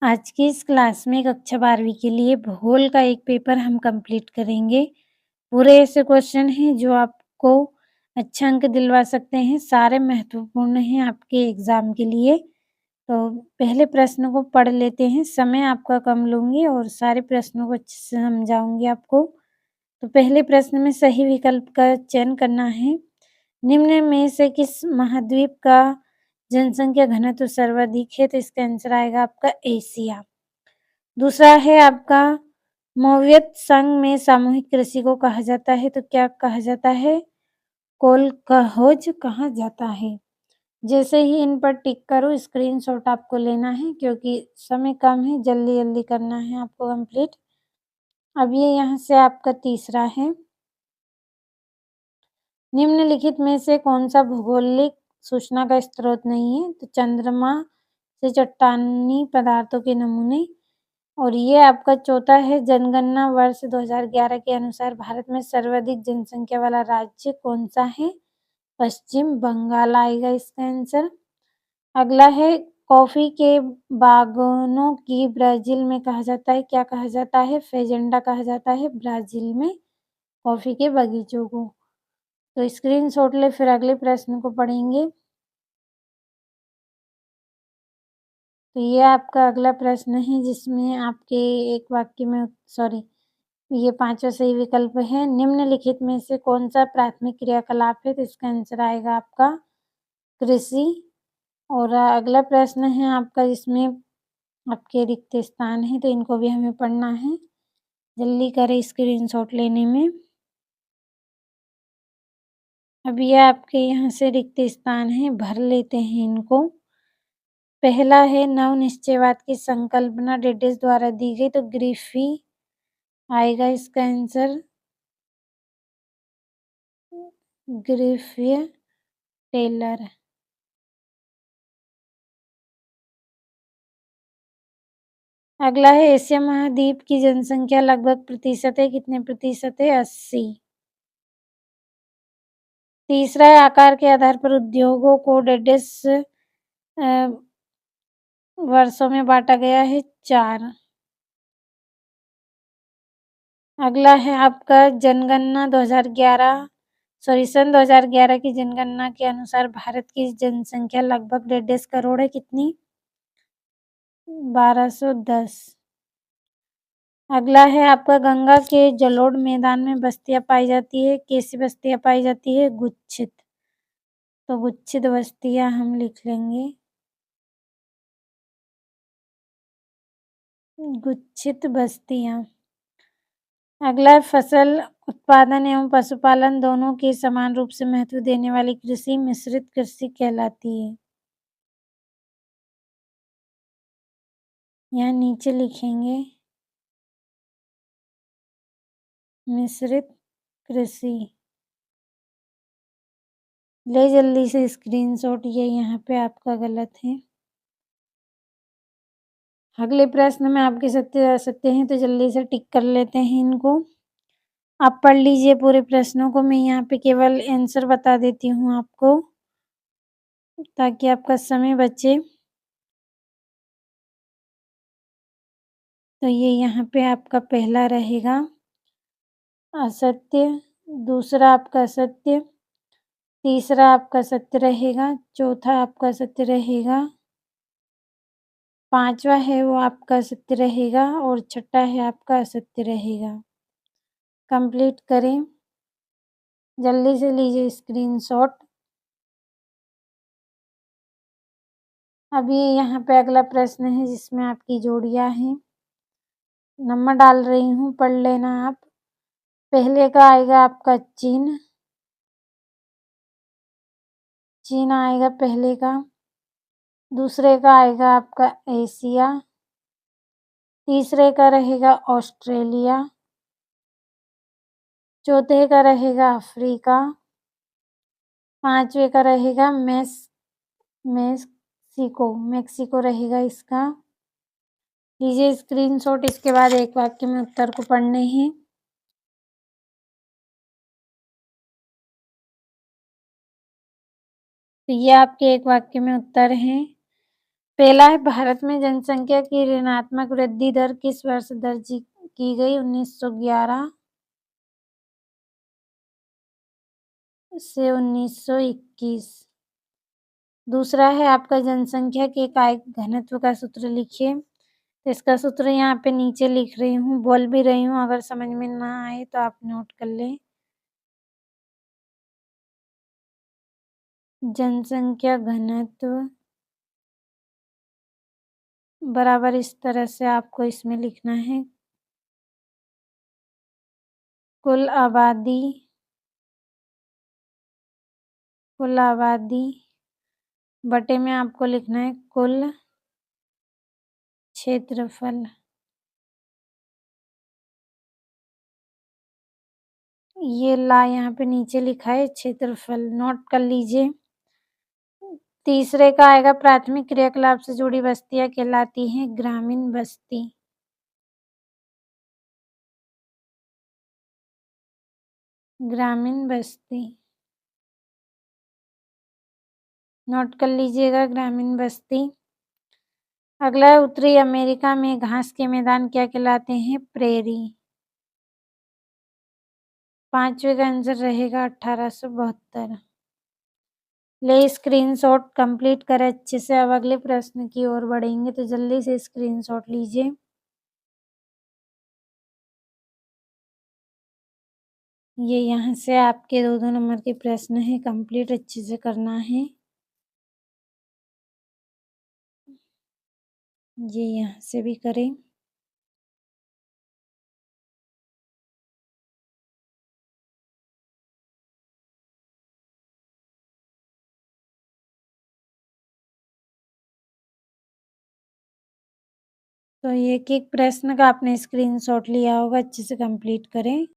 आज की इस क्लास में कक्षा 12वीं के लिए भूगोल का एक पेपर हम कंप्लीट करेंगे। पूरे ऐसे क्वेश्चन हैं जो आपको अच्छे अंक दिलवा सकते हैं, सारे महत्वपूर्ण हैं आपके एग्ज़ाम के लिए। तो पहले प्रश्न को पढ़ लेते हैं, समय आपका कम लूँगी और सारे प्रश्नों को अच्छे से समझाऊँगी आपको। तो पहले प्रश्न में सही विकल्प का चयन करना है। निम्न में से किस महाद्वीप का जनसंख्या घनत्व सर्वाधिक है? तो इसका आंसर आएगा आपका एशिया। दूसरा है आपका सोवियत संघ में सामूहिक कृषि को कहा जाता है, तो क्या कहा जाता है? कोलकहोज कहा जाता है। जैसे ही इन पर टिक करो स्क्रीनशॉट आपको लेना है क्योंकि समय कम है, जल्दी-जल्दी करना है आपको कंप्लीट। अब ये यहाँ से आपका तीसरा है। निम्नलिखित में से कौन-सा भौगोलिक सूचना का स्रोत नहीं है? तो चंद्रमा से चट्टानी पदार्थों के नमूने। और ये आपका चौथा है, जनगणना वर्ष 2011 के अनुसार भारत में सर्वाधिक जनसंख्या वाला राज्य कौन-सा है? पश्चिम बंगाल आएगा इसका आंसर। अगला है, कॉफ़ी के बागानों की ब्राज़ील में कहा जाता है, क्या कहा जाता है? फ़ेज़ेंडा कहा जाता है ब्राज़ील में कॉफ़ी के बगीचों को। तो स्क्रीनशॉट लें, फिर अगले प्रश्न को पढ़ेंगे। तो ये आपका अगला प्रश्न है जिसमें आपके एक वाक्य में ये 5वां सही विकल्प है। निम्नलिखित में से कौन-सा प्राथमिक क्रियाकलाप है? तो इसका आंसर आएगा आपका कृषि। और अगला प्रश्न है आपका जिसमें आपके रिक्त स्थान हैं, तो इनको भी हमें पढ़ना है। जल्दी करें स्क्रीनशॉट लेने में। अब ये आपके यहाँ से रिक्त स्थान हैं, भर लेते हैं इनको। पहला है, नव-निश्चयवाद की संकल्पना डेडेस द्वारा दी गई, तो ग्रिफी आएगा इसका आंसर। ग्रिफिय टेलर। अगला है, एशिया महाद्वीप की जनसंख्या लगभग प्रतिशत है, कितने प्रतिशत है? 80। तीसरा है, आकार के आधार पर उद्योगों को डेडेस वर्षों में बांटा गया है, 4। अगला है आपका जनगणना 2011 सन 2011 की जनगणना के अनुसार भारत की जनसंख्या लगभग 1.5 करोड़ है, कितनी? 1210। अगला है आपका, गंगा के जलोढ़ मैदान में बस्तियां पाई जाती है, कैसी बस्तियां पाई जाती है? गुच्छित। तो गुच्छित बस्तियां हम लिख लेंगे, गुच्छित बस्तियां। अगला है, फसल उत्पादन एवं पशुपालन दोनों के समान रूप से महत्व देने वाली कृषि मिश्रित कृषि कहलाती है। यहाँ नीचे लिखेंगे मिश्रित कृषि। ले जल्दी से स्क्रीनशॉट, ये यहाँ पे आपका गलत है। अगले प्रश्न में आपके सत्य आ सकते हैं, तो जल्दी से टिक कर लेते हैं इनको। आप पढ़ लीजिए पूरे प्रश्नों को, मैं यहाँ पे केवल आंसर बता देती हूँ आपको ताकि आपका समय बचे। तो ये यहाँ पे आपका पहला रहेगा असत्य, दूसरा आपका सत्य, तीसरा आपका सत्य रहेगा, चौथा आपका सत्य रहेगा, पांचवा है वो आपका सत्य रहेगा और छठा है आपका असत्य रहेगा। कंप्लीट करें, जल्दी से लीजिए स्क्रीनशॉट। अब ये यहाँ पे अगला प्रश्न है जिसमें आपकी जोड़ियां हैं, नंबर डाल रही हूँ, पढ़ लेना आप। पहले का आएगा आपका चीन, चीन आएगा पहले का। दूसरे का आएगा आपका एशिया, तीसरे का रहेगा ऑस्ट्रेलिया, चौथे का रहेगा अफ्रीका, पांचवे का रहेगा मेक्सिको रहेगा इसका। लीजिए स्क्रीनशॉट, इसके बाद एक वाक्य में उत्तर को पढ़ने हैं। तो ये आपके एक वाक्य में उत्तर हैं। पहला है भारत में जनसंख्या की ऋणात्मक वृद्धि दर किस वर्ष दर्ज की गई? 1911 से 1921। दूसरा है आपका जनसंख्या के इकाई घनत्व का सूत्र लिखिए। तो इसका सूत्र यहाँ पे नीचे लिख रही हूँ, बोल भी रही हूँ, अगर समझ में ना आए तो आप नोट कर लें। जनसंख्या घनत्व बराबर इस तरह से आपको इसमें लिखना है, कुल आबादी बटे में आपको लिखना है कुल क्षेत्रफल। ये ला यहाँ पे नीचे लिखा है क्षेत्रफल, नोट कर लीजिए। तीसरे का आएगा प्राथमिक क्रियाकलाप से जुड़ी बस्तियां कहलाती हैं ग्रामीण बस्ती। ग्रामीण बस्ती नोट कर लीजिएगा, ग्रामीण बस्ती। अगला है उत्तरी अमेरिका में घास के मैदान क्या कहलाते हैं? प्रेरी। पांचवे का आंसर रहेगा 1872। ले स्क्रीनशॉट कंप्लीट करें अच्छे से। अब अगले प्रश्न की ओर बढ़ेंगे, तो जल्दी से स्क्रीनशॉट लीजिए। ये यहाँ से आपके 2-2 नंबर के प्रश्न है, कंप्लीट अच्छे से करना है। ये यहाँ से भी करें। तो एक-एक प्रश्न का आपने स्क्रीनशॉट लिया होगा, अच्छे से कंप्लीट करें।